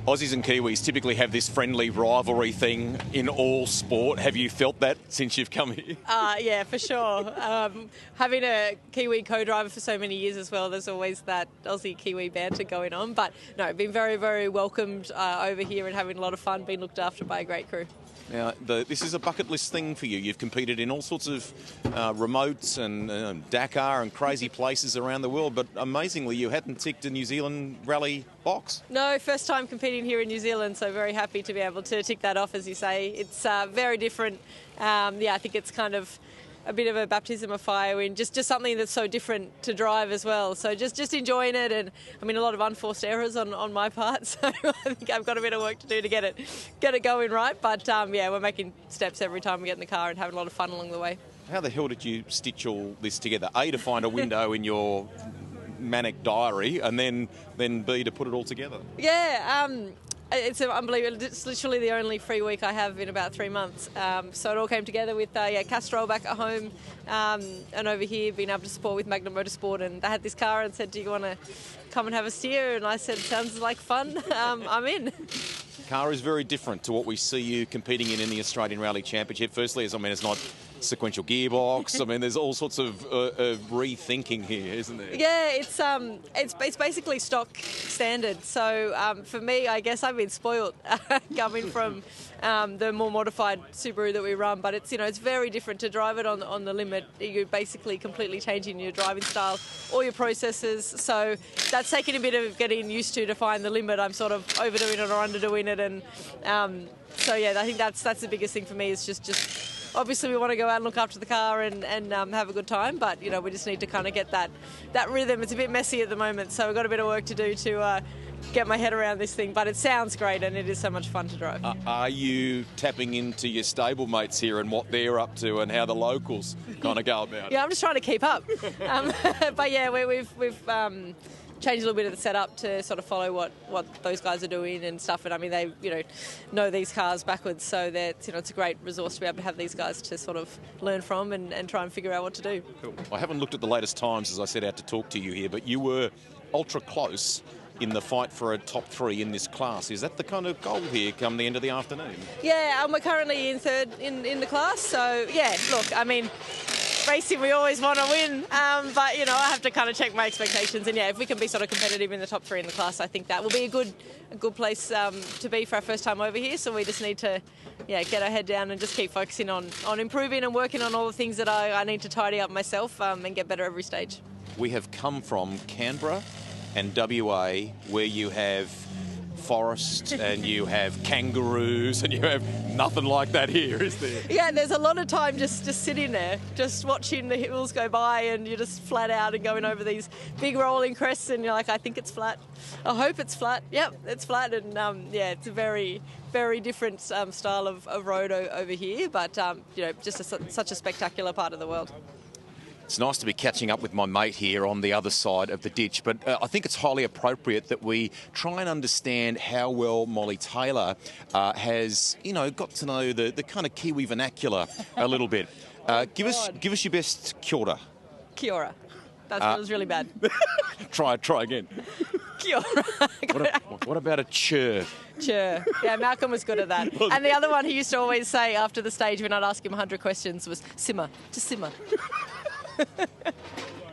Aussies and Kiwis typically have this friendly rivalry thing in all sport. Have you felt that since you've come here? Yeah, for sure. Having a Kiwi co-driver for so many years as well, there's always that Aussie-Kiwi banter going on. But no, been very, very welcomed over here and having a lot of fun, being looked after by a great crew. Now, this is a bucket list thing for you. You've competed in all sorts of remotes and Dakar and crazy places around the world, but amazingly, you hadn't ticked a New Zealand rally box. No, first time competing here in New Zealand, so very happy to be able to tick that off, as you say. It's very different. I think it's kind of a bit of a baptism of fire in just something that's so different to drive as well. So just enjoying it, and I mean a lot of unforced errors on my part. So I think I've got a bit of work to do to get it going right. But we're making steps every time we get in the car and having a lot of fun along the way. How the hell did you stitch all this together? A, to find a window in your manic diary, and then B, to put it all together. Yeah. It's unbelievable. It's literally the only free week I have in about 3 months. So it all came together with Castrol back at home and over here being able to support with Magnum Motorsport. And they had this car and said, "Do you want to come and have a steer?" And I said, "Sounds like fun. I'm in." Car is very different to what we see you competing in the Australian Rally Championship. Firstly, it's not sequential gearbox. I mean, there's all sorts of rethinking here, isn't there? Yeah, it's basically stock standard. So for me, I guess I've been spoilt coming from the more modified Subaru that we run. But it's very different to drive it on the limit. You're basically completely changing your driving style, all your processes. So that's taken a bit of getting used to find the limit. I'm sort of overdoing it or underdoing it, and I think that's the biggest thing for me is just. Obviously, we want to go out and look after the car and have a good time, but we just need to kind of get that rhythm. It's a bit messy at the moment, so we've got a bit of work to do to get my head around this thing. But it sounds great, and it is so much fun to drive. Are you tapping into your stablemates here and what they're up to and how the locals kind of go about it? Yeah, I'm just trying to keep up. But yeah, we've changed a little bit of the setup to sort of follow what those guys are doing and stuff. And I mean, they know these cars backwards, so it's a great resource to be able to have these guys to sort of learn from and try and figure out what to do. Cool. I haven't looked at the latest times as I set out to talk to you here, but you were ultra close in the fight for a top 3 in this class. Is that the kind of goal here come the end of the afternoon? Yeah, we're currently in third in the class, so yeah, look, I mean, racing, we always want to win, but I have to kind of check my expectations, and yeah, if we can be sort of competitive in the top 3 in the class, I think that will be a good place to be for our first time over here. So we just need to get our head down and just keep focusing on improving and working on all the things that I need to tidy up myself and get better every stage. We have come from Canberra and WA, where you have forest and you have kangaroos and you have nothing like that here, is there? Yeah, there's a lot of time just sitting there, just watching the hills go by, and you're just flat out and going over these big rolling crests, and you're like, I think it's flat. I hope it's flat. Yep, it's flat, and it's a very, very different style of road over here, but just such a spectacular part of the world. It's nice to be catching up with my mate here on the other side of the ditch, but I think it's highly appropriate that we try and understand how well Molly Taylor has, got to know the kind of Kiwi vernacular a little bit. Give us your best kia ora. Kia ora. That was really bad. Try again. Kia ora. What about a chur? Chur. Yeah, Malcolm was good at that. And the other one he used to always say after the stage when I'd ask him 100 questions was simmer, just simmer.